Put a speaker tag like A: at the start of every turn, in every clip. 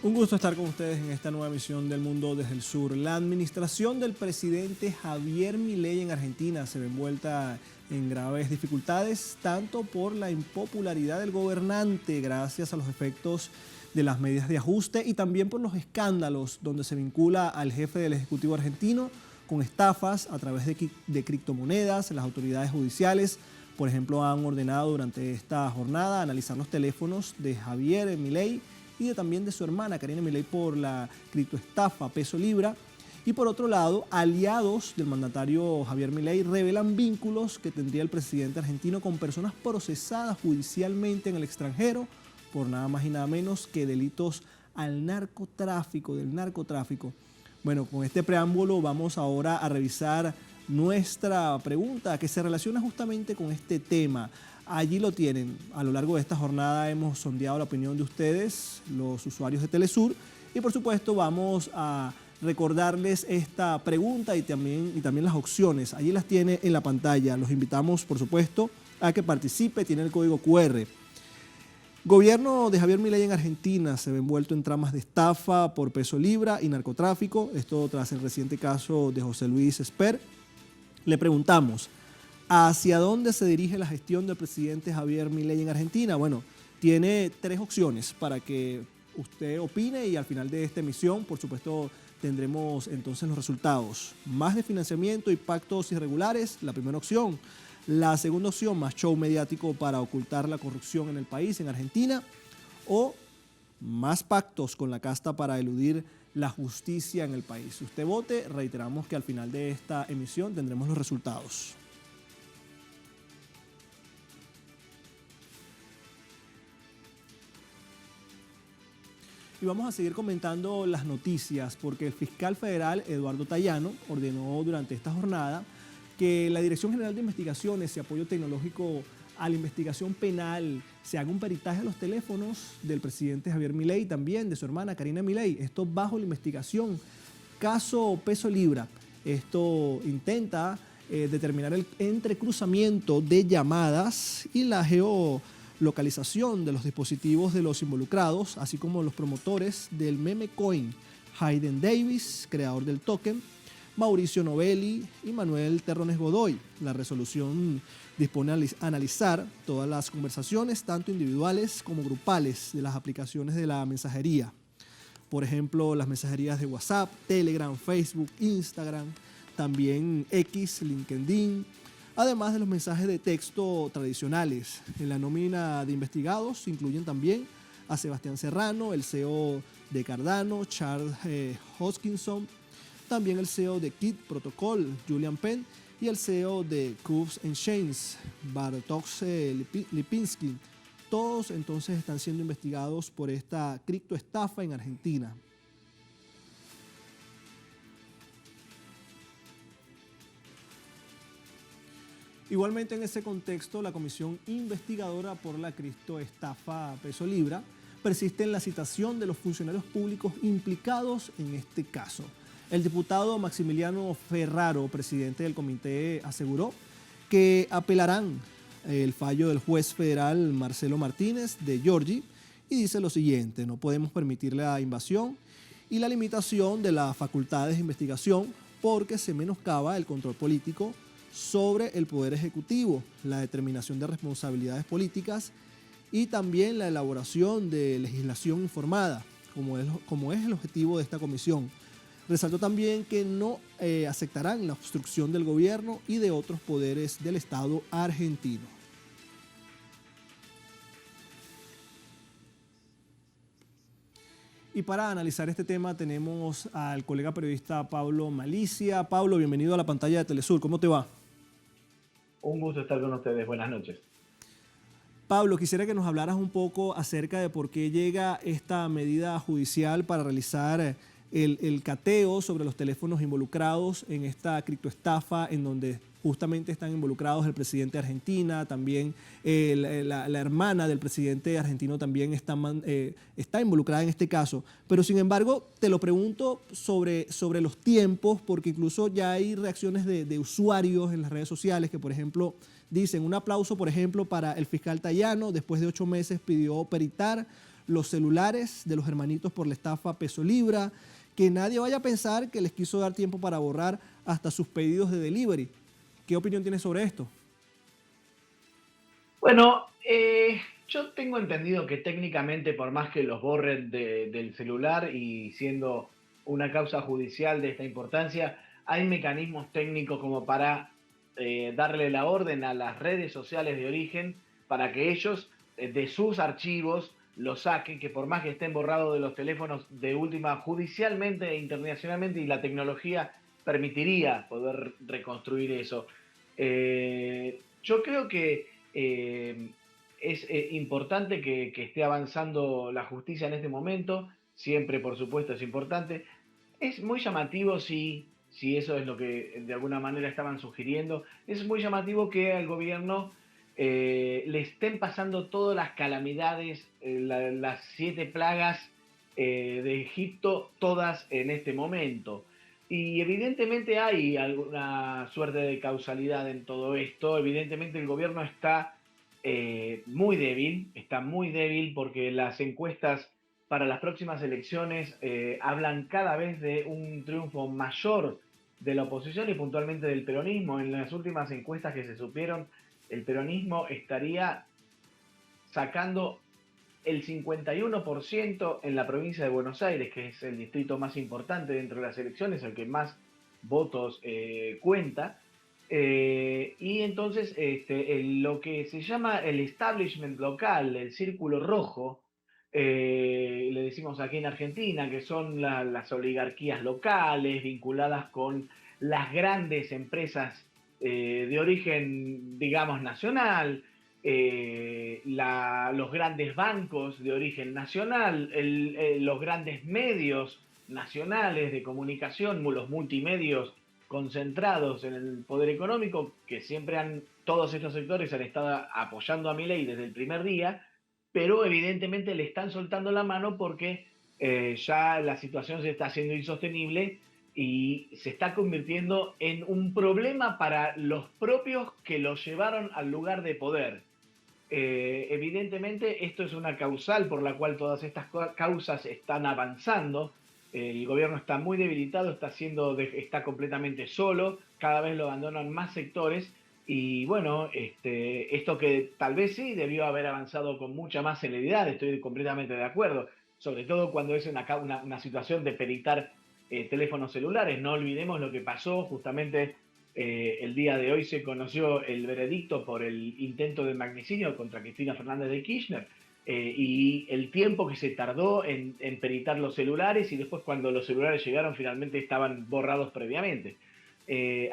A: Un gusto estar con ustedes en esta nueva emisión del Mundo desde el Sur. La administración del presidente Javier Milei en Argentina se ve envuelta en graves dificultades, tanto por la impopularidad del gobernante gracias a los efectos de las medidas de ajuste y también por los escándalos donde se vincula al jefe del Ejecutivo argentino con estafas a través de criptomonedas. Las autoridades judiciales, por ejemplo, han ordenado durante esta jornada analizar los teléfonos de Javier Milei y también de su hermana Karina Milei por la criptoestafa peso libra. Y por otro lado, aliados del mandatario Javier Milei revelan vínculos que tendría el presidente argentino con personas procesadas judicialmente en el extranjero por nada más y nada menos que delitos del narcotráfico. Bueno, con este preámbulo vamos ahora a revisar nuestra pregunta que se relaciona justamente con este tema. Allí lo tienen. A lo largo de esta jornada hemos sondeado la opinión de ustedes, los usuarios de Telesur, y por supuesto vamos a recordarles esta pregunta y también las opciones. Allí las tiene en la pantalla. Los invitamos, por supuesto, a que participe. Tiene el código QR. Gobierno de Javier Milei en Argentina se ve envuelto en tramas de estafa por peso libra y narcotráfico. Esto tras el reciente caso de José Luis Esper. Le preguntamos, ¿hacia dónde se dirige la gestión del presidente Javier Milei en Argentina? Bueno, tiene tres opciones para que usted opine y al final de esta emisión, por supuesto, tendremos entonces los resultados. Más de financiamiento y pactos irregulares, la primera opción. La segunda opción, más show mediático para ocultar la corrupción en el país, en Argentina. O más pactos con la casta para eludir la justicia en el país. Usted vote, reiteramos que al final de esta emisión tendremos los resultados. Y vamos a seguir comentando las noticias porque el fiscal federal Eduardo Tayano ordenó durante esta jornada que la Dirección General de Investigaciones y Apoyo Tecnológico a la Investigación Penal se haga un peritaje a los teléfonos del presidente Javier Milei y también de su hermana Karina Milei. Esto bajo la investigación caso peso libra. Esto intenta determinar el entrecruzamiento de llamadas y la geolocalización de los dispositivos de los involucrados, así como los promotores del meme coin, Hayden Davis, creador del token, Mauricio Novelli y Manuel Terrones Godoy. La resolución dispone a analizar todas las conversaciones, tanto individuales como grupales, de las aplicaciones de la mensajería. Por ejemplo, las mensajerías de WhatsApp, Telegram, Facebook, Instagram, también X, LinkedIn, además de los mensajes de texto tradicionales. En la nómina de investigados se incluyen también a Sebastián Serrano, el CEO de Cardano, Charles Hoskinson, también el CEO de Kit Protocol, Julian Penn, y el CEO de Cubes Chains, Bartosz Lipinski. Todos entonces están siendo investigados por esta criptoestafa en Argentina. Igualmente en ese contexto, la comisión investigadora por la criptoestafa peso libra persiste en la citación de los funcionarios públicos implicados en este caso. El diputado Maximiliano Ferraro, presidente del comité, aseguró que apelarán el fallo del juez federal Marcelo Martínez de Giorgi y dice lo siguiente: no podemos permitir la invasión y la limitación de las facultades de investigación porque se menoscaba el control político sobre el Poder Ejecutivo, la determinación de responsabilidades políticas y también la elaboración de legislación informada, como es el objetivo de esta comisión. Resaltó también que no aceptarán la obstrucción del gobierno y de otros poderes del Estado argentino. Y para analizar este tema tenemos al colega periodista Pablo Malicia. Pablo, bienvenido a la pantalla de Telesur. ¿Cómo te va?
B: Un gusto estar con ustedes. Buenas noches.
A: Pablo, quisiera que nos hablaras un poco acerca de por qué llega esta medida judicial para realizar el cateo sobre los teléfonos involucrados en esta criptoestafa, en donde justamente están involucrados el presidente de Argentina, también la hermana del presidente argentino también está involucrada en este caso. Pero sin embargo, te lo pregunto sobre los tiempos, porque incluso ya hay reacciones de usuarios en las redes sociales que, por ejemplo, dicen un aplauso, por ejemplo, para el fiscal Tayano. Después de 8 meses pidió peritar los celulares de los hermanitos por la estafa Peso Libra, que nadie vaya a pensar que les quiso dar tiempo para borrar hasta sus pedidos de delivery. ¿Qué opinión tienes sobre esto?
B: Bueno, yo tengo entendido que técnicamente, por más que los borren del celular y siendo una causa judicial de esta importancia, hay mecanismos técnicos como para darle la orden a las redes sociales de origen para que ellos de sus archivos los saquen, que por más que estén borrados de los teléfonos de última judicialmente e internacionalmente, y la tecnología permitiría poder reconstruir eso. Yo creo que es importante que esté avanzando la justicia en este momento, siempre por supuesto es importante. Es muy llamativo si eso es lo que de alguna manera estaban sugiriendo, es muy llamativo que al gobierno le estén pasando todas las calamidades, las 7 plagas de Egipto, todas en este momento. Y evidentemente hay alguna suerte de causalidad en todo esto. Evidentemente el gobierno está muy débil porque las encuestas para las próximas elecciones hablan cada vez de un triunfo mayor de la oposición y puntualmente del peronismo. En las últimas encuestas que se supieron, el peronismo estaría sacando el 51% en la provincia de Buenos Aires, que es el distrito más importante dentro de las elecciones, el que más votos cuenta. Y entonces lo que se llama el establishment local, el círculo rojo, le decimos aquí en Argentina, que son las oligarquías locales vinculadas con las grandes empresas de origen, digamos, nacional, los grandes bancos de origen nacional, los grandes medios nacionales de comunicación, los multimedios concentrados en el poder económico, que todos estos sectores han estado apoyando a Milei desde el primer día, pero evidentemente le están soltando la mano porque ya la situación se está haciendo insostenible y se está convirtiendo en un problema para los propios que los llevaron al lugar de poder. Evidentemente esto es una causal por la cual todas estas causas están avanzando. El gobierno está muy debilitado, está completamente solo, cada vez lo abandonan más sectores y bueno, esto que tal vez sí debió haber avanzado con mucha más celeridad, estoy completamente de acuerdo, sobre todo cuando es una situación de peritar teléfonos celulares. No olvidemos lo que pasó justamente el día de hoy. Se conoció el veredicto por el intento de magnicidio contra Cristina Fernández de Kirchner y el tiempo que se tardó en peritar los celulares y después cuando los celulares llegaron finalmente estaban borrados previamente.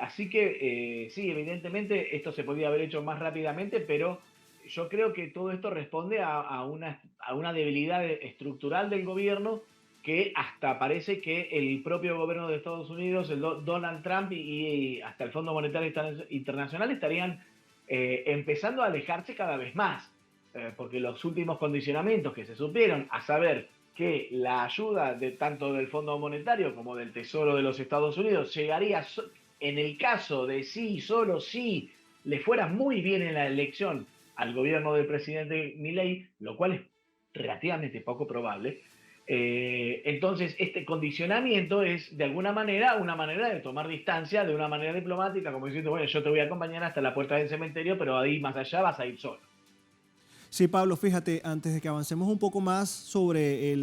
B: Así que sí, evidentemente esto se podía haber hecho más rápidamente, pero yo creo que todo esto responde a una debilidad estructural del gobierno que hasta parece que el propio gobierno de Estados Unidos, Donald Trump y hasta el Fondo Monetario Internacional estarían empezando a alejarse cada vez más, porque los últimos condicionamientos que se supieron, a saber que la ayuda tanto del Fondo Monetario como del Tesoro de los Estados Unidos llegaría en el caso de solo si le fuera muy bien en la elección al gobierno del presidente Milei, lo cual es relativamente poco probable. Entonces, este condicionamiento es de alguna manera una manera de tomar distancia de una manera diplomática, como diciendo, bueno, yo te voy a acompañar hasta la puerta del cementerio, pero ahí más allá vas a ir solo.
A: Sí, Pablo, fíjate, antes de que avancemos un poco más sobre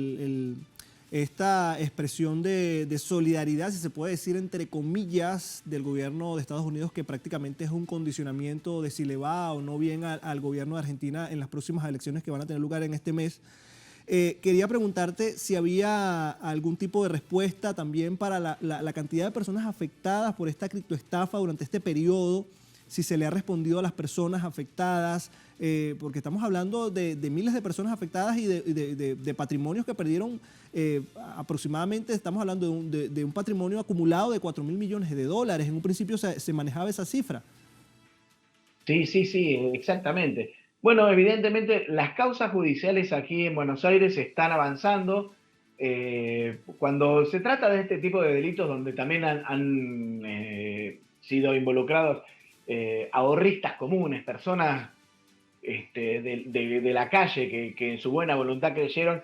A: esta expresión de solidaridad, si se puede decir entre comillas, del gobierno de Estados Unidos, que prácticamente es un condicionamiento de si le va o no bien al gobierno de Argentina en las próximas elecciones que van a tener lugar en este mes. Quería preguntarte si había algún tipo de respuesta también para la cantidad de personas afectadas por esta criptoestafa durante este periodo, si se le ha respondido a las personas afectadas, porque estamos hablando de miles de personas afectadas y de patrimonios que perdieron aproximadamente, estamos hablando de un patrimonio acumulado de 4.000 millones de dólares. En un principio se manejaba esa cifra.
B: Sí, exactamente. Bueno, evidentemente las causas judiciales aquí en Buenos Aires están avanzando. Cuando se trata de este tipo de delitos donde también han sido involucrados ahorristas comunes, personas de la calle, que en su buena voluntad creyeron,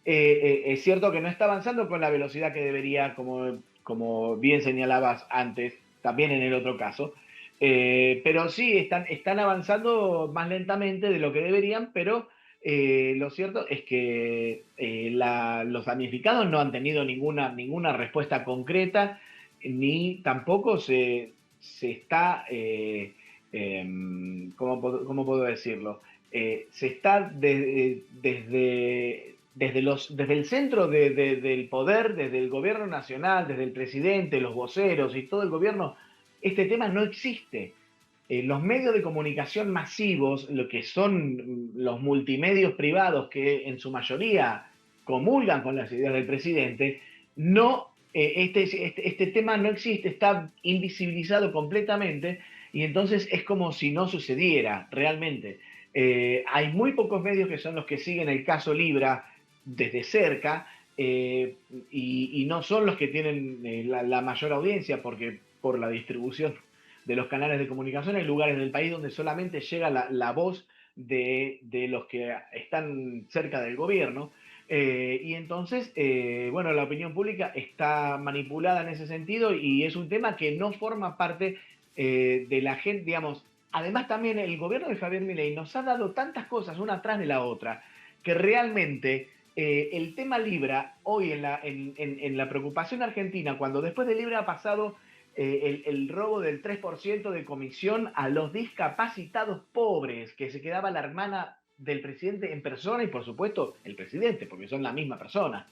B: es cierto que no está avanzando con la velocidad que debería, como bien señalabas antes, también en el otro caso. Pero sí, están avanzando más lentamente de lo que deberían, pero lo cierto es que los damnificados no han tenido ninguna respuesta concreta, ni tampoco se está, ¿cómo puedo decirlo? Se está desde el centro del poder, desde el gobierno nacional, desde el presidente, los voceros y todo el gobierno, este tema no existe. Los medios de comunicación masivos, lo que son los multimedios privados que en su mayoría comulgan con las ideas del presidente, no, este tema no existe, está invisibilizado completamente y entonces es como si no sucediera realmente. Hay muy pocos medios que son los que siguen el caso Libra desde cerca y no son los que tienen la mayor audiencia porque por la distribución de los canales de comunicación hay lugares del país donde solamente llega la voz de los que están cerca del gobierno. Y entonces, bueno, la opinión pública está manipulada en ese sentido y es un tema que no forma parte de la gente, digamos. Además, también el gobierno de Javier Milei nos ha dado tantas cosas una atrás de la otra que realmente el tema Libra, hoy en la preocupación argentina, cuando después de Libra ha pasado el robo del 3% de comisión a los discapacitados pobres, que se quedaba la hermana del presidente en persona y por supuesto el presidente, porque son la misma persona.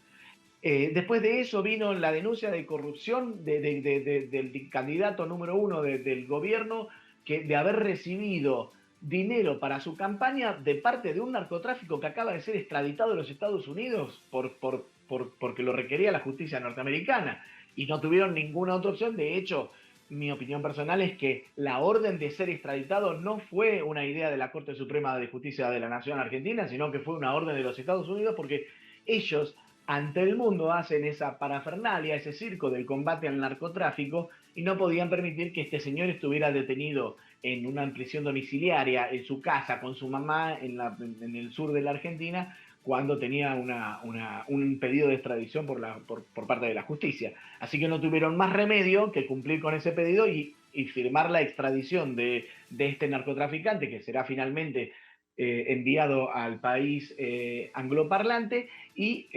B: Después de eso vino la denuncia de corrupción del candidato número uno del gobierno, de haber recibido dinero para su campaña de parte de un narcotráfico que acaba de ser extraditado de los Estados Unidos porque lo requería la justicia norteamericana y no tuvieron ninguna otra opción. De hecho, mi opinión personal es que la orden de ser extraditado no fue una idea de la Corte Suprema de Justicia de la Nación Argentina, sino que fue una orden de los Estados Unidos porque ellos ante el mundo hacen esa parafernalia, ese circo del combate al narcotráfico y no podían permitir que este señor estuviera detenido en una prisión domiciliaria en su casa con su mamá en el sur de la Argentina cuando tenía un pedido de extradición por parte de la justicia. Así que no tuvieron más remedio que cumplir con ese pedido y firmar la extradición de este narcotraficante que será finalmente enviado al país angloparlante y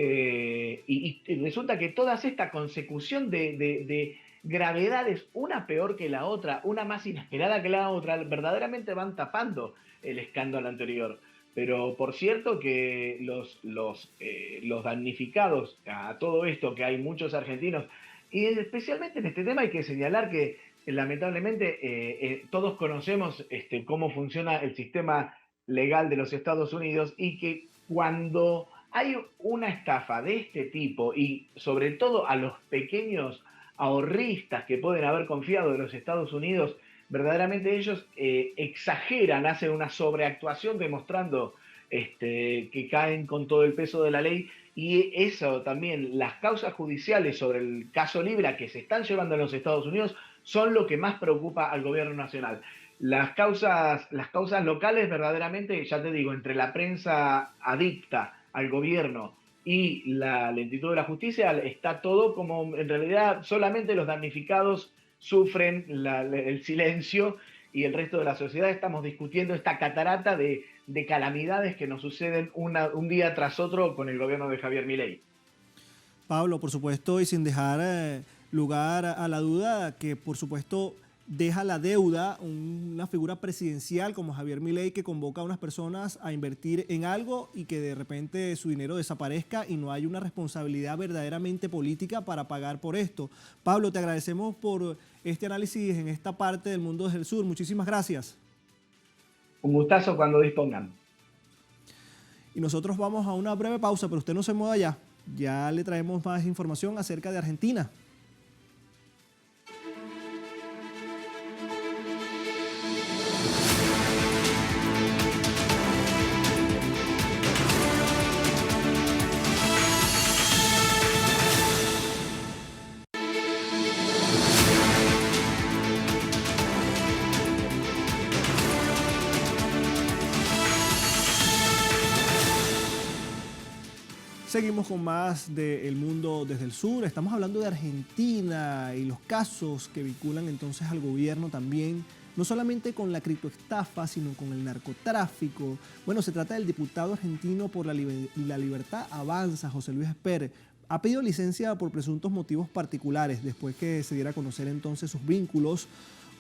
B: resulta que toda esta consecución de gravedades, una peor que la otra, una más inesperada que la otra, verdaderamente van tapando el escándalo anterior. Pero por cierto que los damnificados a todo esto, que hay muchos argentinos, y especialmente en este tema hay que señalar que lamentablemente todos conocemos cómo funciona el sistema legal de los Estados Unidos y que cuando hay una estafa de este tipo y sobre todo a los pequeños ahorristas que pueden haber confiado en los Estados Unidos, verdaderamente ellos exageran, hacen una sobreactuación demostrando que caen con todo el peso de la ley y eso también, las causas judiciales sobre el caso Libra que se están llevando en los Estados Unidos son lo que más preocupa al gobierno nacional. Las causas locales verdaderamente, ya te digo, entre la prensa adicta al gobierno y la lentitud de la justicia, está todo como en realidad solamente los damnificados sufren el silencio y el resto de la sociedad estamos discutiendo esta catarata de calamidades que nos suceden un día tras otro con el gobierno de Javier Milei.
A: Pablo, por supuesto, y sin dejar lugar a la duda, que por supuesto deja la deuda una figura presidencial como Javier Milei que convoca a unas personas a invertir en algo y que de repente su dinero desaparezca y no hay una responsabilidad verdaderamente política para pagar por esto. Pablo, te agradecemos por este análisis en esta parte del mundo desde el sur. Muchísimas gracias.
B: Un gustazo cuando dispongan.
A: Y nosotros vamos a una breve pausa, pero usted no se mueva ya. Ya le traemos más información acerca de Argentina. Seguimos con más de El Mundo desde el Sur. Estamos hablando de Argentina y los casos que vinculan entonces al gobierno también, no solamente con la criptoestafa, sino con el narcotráfico. Bueno, se trata del diputado argentino por la Libertad Avanza, José Luis Esper. Ha pedido licencia por presuntos motivos particulares después que se diera a conocer entonces sus vínculos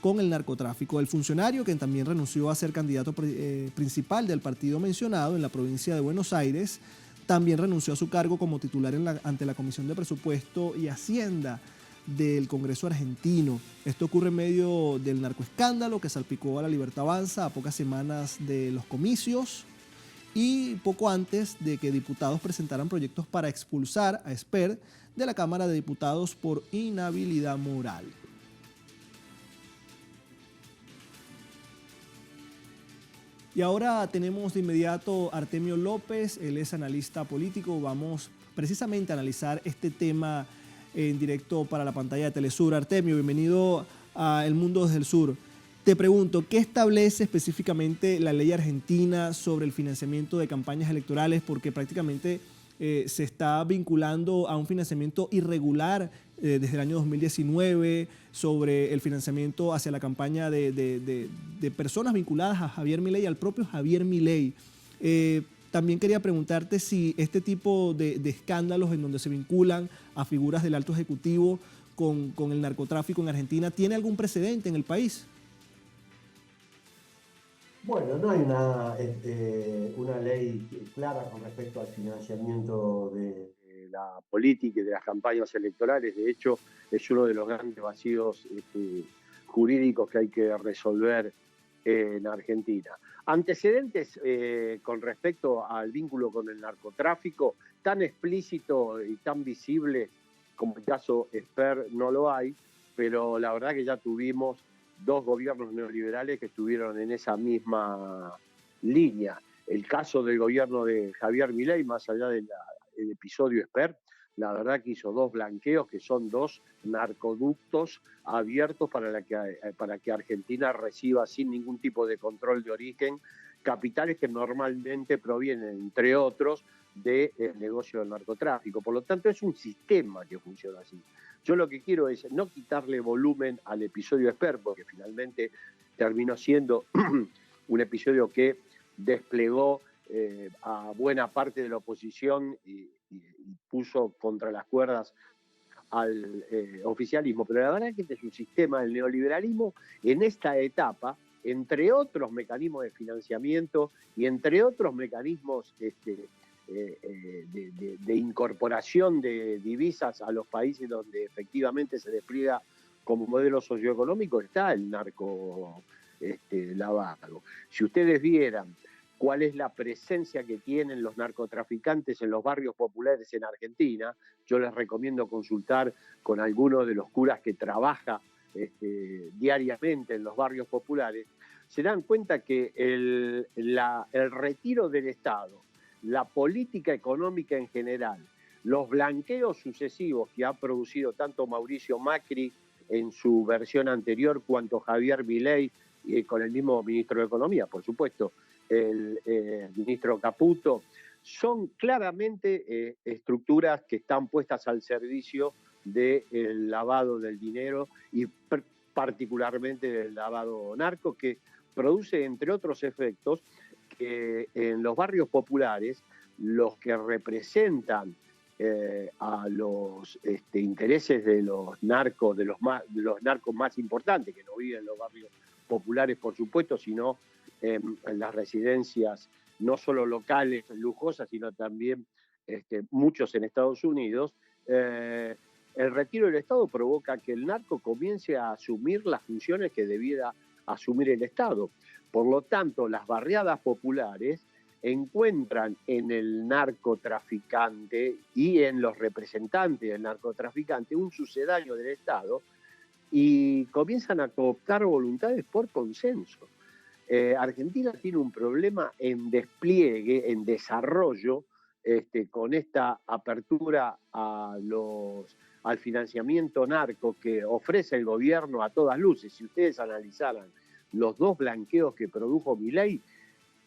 A: con el narcotráfico. El funcionario, que también renunció a ser candidato principal del partido mencionado en la provincia de Buenos Aires, también renunció a su cargo como titular ante la Comisión de Presupuesto y Hacienda del Congreso argentino. Esto ocurre en medio del narcoescándalo que salpicó a la Libertad Avanza a pocas semanas de los comicios y poco antes de que diputados presentaran proyectos para expulsar a Esper de la Cámara de Diputados por inhabilidad moral. Y ahora tenemos de inmediato a Artemio López, él es analista político. Vamos precisamente a analizar este tema en directo para la pantalla de Telesur. Artemio, bienvenido a El Mundo desde el Sur. Te pregunto, ¿qué establece específicamente la ley argentina sobre el financiamiento de campañas electorales? Porque prácticamente se está vinculando a un financiamiento irregular desde el año 2019 sobre el financiamiento hacia la campaña de personas vinculadas a Javier Milei, al propio Javier Milei. También quería preguntarte si este tipo de escándalos en donde se vinculan a figuras del alto ejecutivo con el narcotráfico en Argentina tiene algún precedente en el país.
C: Bueno, no hay una ley clara con respecto al financiamiento de la política y de las campañas electorales. De hecho, es uno de los grandes vacíos jurídicos que hay que resolver en Argentina. Antecedentes con respecto al vínculo con el narcotráfico, tan explícito y tan visible como el caso Esper no lo hay, pero la verdad que ya tuvimos dos gobiernos neoliberales que estuvieron en esa misma línea. El caso del gobierno de Javier Milei, más allá del episodio Esper, la verdad que hizo dos blanqueos que son dos narcoductos abiertos para que Argentina reciba sin ningún tipo de control de origen capitales que normalmente provienen, entre otros, del negocio del narcotráfico. Por lo tanto, es un sistema que funciona así. Yo lo que quiero es no quitarle volumen al episodio Esper, porque finalmente terminó siendo un episodio que desplegó a buena parte de la oposición y puso contra las cuerdas al oficialismo. Pero la verdad es que este es un sistema del neoliberalismo en esta etapa, entre otros mecanismos de financiamiento y entre otros mecanismos de incorporación de divisas a los países donde efectivamente se despliega como modelo socioeconómico, está el narco lavado. Si ustedes vieran cuál es la presencia que tienen los narcotraficantes en los barrios populares en Argentina, yo les recomiendo consultar con algunos de los curas que trabajan diariamente en los barrios populares, se dan cuenta que el retiro del Estado, la política económica en general, los blanqueos sucesivos que ha producido tanto Mauricio Macri en su versión anterior cuanto Javier Milei, con el mismo ministro de Economía, por supuesto, el ministro Caputo, son claramente estructuras que están puestas al servicio del lavado del dinero y particularmente del lavado narco, que produce, entre otros efectos, que en los barrios populares los que representan a los intereses de los narcos, de los narcos más importantes, que no viven en los barrios populares, por supuesto, sino en las residencias no solo locales, lujosas, sino también muchos en Estados Unidos, el retiro del Estado provoca que el narco comience a asumir las funciones que debiera asumir el Estado. Por lo tanto, las barriadas populares encuentran en el narcotraficante y en los representantes del narcotraficante un sucedáneo del Estado y comienzan a cooptar voluntades por consenso. Argentina tiene un problema en despliegue, en desarrollo, con esta apertura al financiamiento narco que ofrece el gobierno a todas luces. Si ustedes analizaran los dos blanqueos que produjo Milei,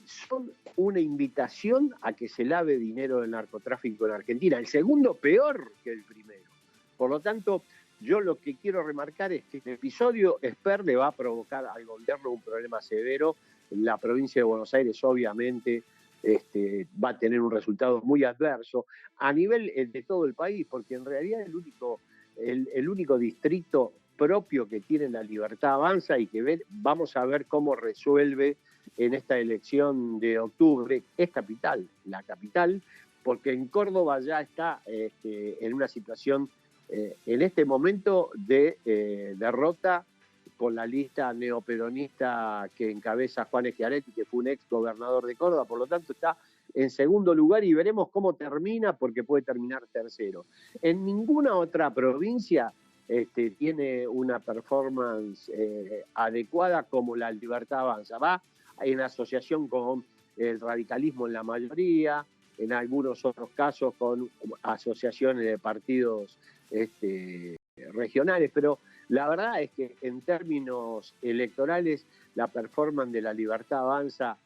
C: son una invitación a que se lave dinero del narcotráfico en Argentina. El segundo peor que el primero. Por lo tanto, yo lo que quiero remarcar es que el episodio Esper le va a provocar al gobierno un problema severo. La provincia de Buenos Aires, obviamente, va a tener un resultado muy adverso a nivel de todo el país, porque en realidad el único distrito propio que tiene La Libertad Avanza y que vamos a ver cómo resuelve en esta elección de octubre es Capital, la capital, porque en Córdoba ya está en una situación en este momento de derrota con la lista neoperonista que encabeza Juan Schiaretti, que fue un ex gobernador de Córdoba, por lo tanto está en segundo lugar y veremos cómo termina, porque puede terminar tercero. En ninguna otra provincia tiene una performance adecuada como La Libertad Avanza. Va en asociación con el radicalismo en la mayoría, en algunos otros casos con asociaciones de partidos regionales, pero la verdad es que en términos electorales la performance de La Libertad Avanza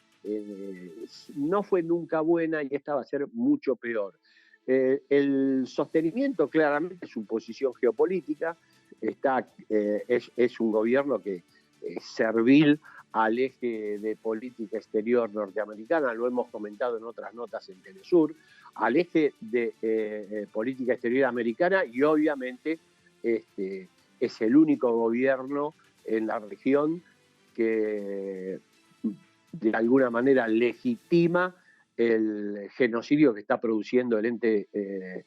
C: no fue nunca buena y esta va a ser mucho peor. El sostenimiento claramente es su posición geopolítica, es un gobierno que es servil al eje de política exterior norteamericana, lo hemos comentado en otras notas en Telesur, al eje de política exterior americana y obviamente es el único gobierno en la región que de alguna manera legitima el genocidio que está produciendo el ente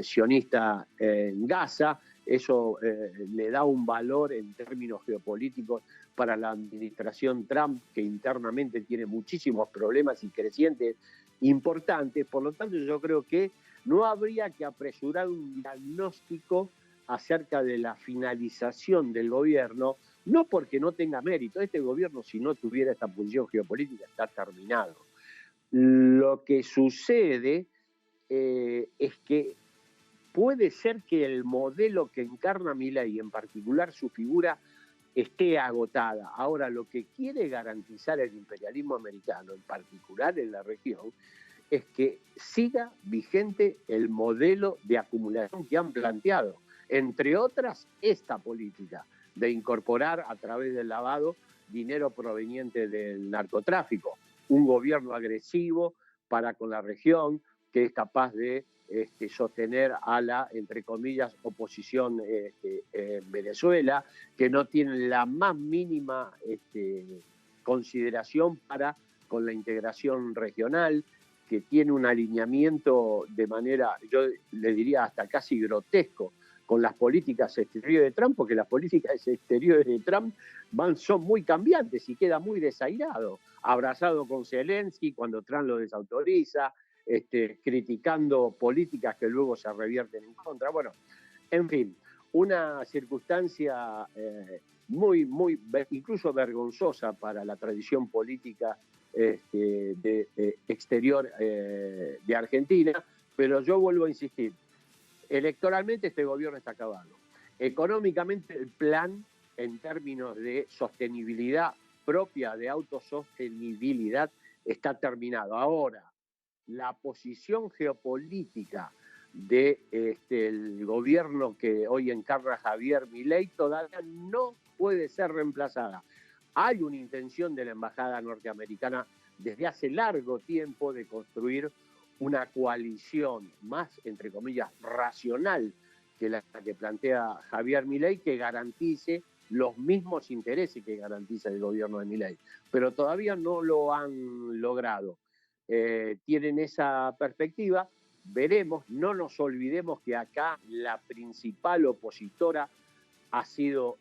C: sionista en Gaza. Eso le da un valor en términos geopolíticos para la administración Trump, que internamente tiene muchísimos problemas y crecientes importantes. Por lo tanto, yo creo que no habría que apresurar un diagnóstico acerca de la finalización del gobierno, no porque no tenga mérito. Este gobierno, si no tuviera esta posición geopolítica, está terminado. Lo que sucede es que puede ser que el modelo que encarna Milei, en particular su figura, esté agotada. Ahora, lo que quiere garantizar el imperialismo americano, en particular en la región, es que siga vigente el modelo de acumulación que han planteado. Entre otras, esta política de incorporar a través del lavado dinero proveniente del narcotráfico. Un gobierno agresivo para con la región que es capaz de sostener a la, entre comillas, oposición en Venezuela, que no tiene la más mínima consideración para con la integración regional, que tiene un alineamiento de manera, yo le diría hasta casi grotesco, con las políticas exteriores de Trump, porque las políticas exteriores de Trump son muy cambiantes y queda muy desairado, abrazado con Zelensky cuando Trump lo desautoriza, criticando políticas que luego se revierten en contra. Bueno, en fin, una circunstancia muy, incluso vergonzosa para la tradición política exterior de Argentina, pero yo vuelvo a insistir, electoralmente este gobierno está acabado. Económicamente el plan en términos de sostenibilidad propia, de autosostenibilidad, está terminado. Ahora, la posición geopolítica del gobierno que hoy encarna Javier Milei todavía no puede ser reemplazada. Hay una intención de la embajada norteamericana desde hace largo tiempo de construir una coalición más, entre comillas, racional que la que plantea Javier Milei, que garantice los mismos intereses que garantiza el gobierno de Milei. Pero todavía no lo han logrado. Tienen esa perspectiva, veremos, no nos olvidemos que acá la principal opositora ha sido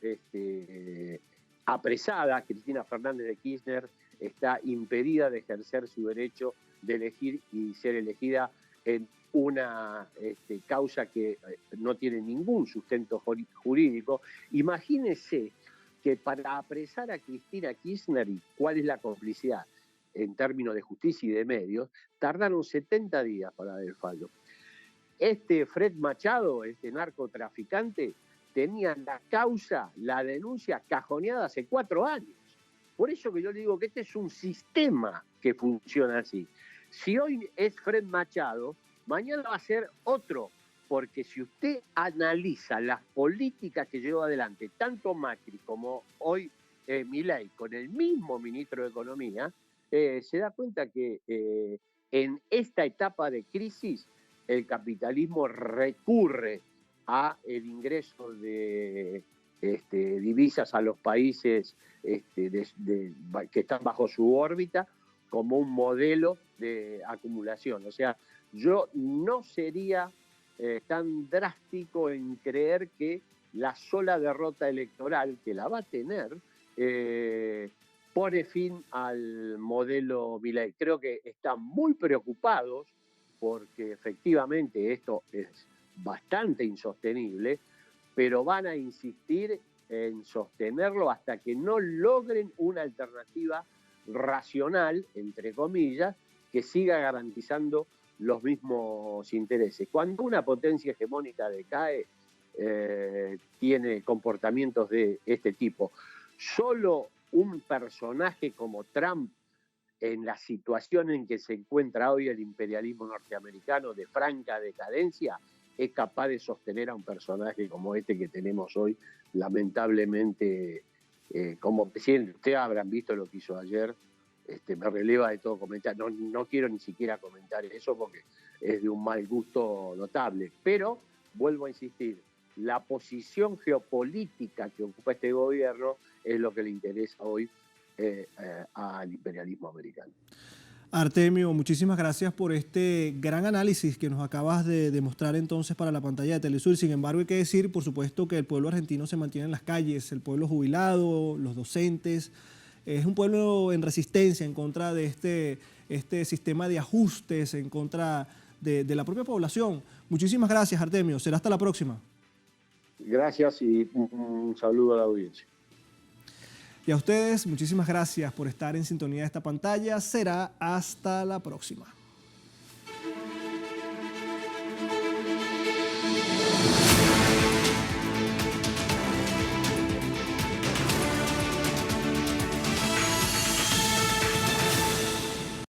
C: apresada. Cristina Fernández de Kirchner está impedida de ejercer su derecho de elegir y ser elegida en una causa que no tiene ningún sustento jurídico. Imagínense que para apresar a Cristina Kirchner, ¿cuál es la complicidad en términos de justicia y de medios? Tardaron 70 días para dar el fallo. Fred Machado, narcotraficante, tenía la causa, la denuncia cajoneada hace 4 años. Por eso que yo le digo que este es un sistema que funciona así. Si hoy es Fred Machado, mañana va a ser otro, porque si usted analiza las políticas que llevó adelante tanto Macri como hoy Milei con el mismo ministro de Economía, se da cuenta que en esta etapa de crisis el capitalismo recurre a el ingreso de divisas a los países que están bajo su órbita como un modelo de acumulación. O sea, yo no sería tan drástico en creer que la sola derrota electoral, que la va a tener, pone fin al modelo Milei. Creo que están muy preocupados porque efectivamente esto es bastante insostenible, pero van a insistir en sostenerlo hasta que no logren una alternativa racional, entre comillas, que siga garantizando los mismos intereses. Cuando una potencia hegemónica decae, tiene comportamientos de este tipo. Solo un personaje como Trump, en la situación en que se encuentra hoy el imperialismo norteamericano de franca decadencia, es capaz de sostener a un personaje como este que tenemos hoy, lamentablemente, como presidente. Ustedes habrán visto lo que hizo ayer, me releva de todo comentario. No quiero ni siquiera comentar eso porque es de un mal gusto notable. Pero, vuelvo a insistir, la posición geopolítica que ocupa este gobierno es lo que le interesa hoy al imperialismo americano.
A: Artemio, muchísimas gracias por este gran análisis que nos acabas de demostrar entonces para la pantalla de Telesur. Sin embargo, hay que decir, por supuesto, que el pueblo argentino se mantiene en las calles, el pueblo jubilado, los docentes. Es un pueblo en resistencia en contra de este sistema de ajustes, en contra de la propia población. Muchísimas gracias, Artemio. Será hasta la próxima.
C: Gracias y un saludo a la audiencia.
A: Y a ustedes, muchísimas gracias por estar en sintonía de esta pantalla. Será hasta la próxima.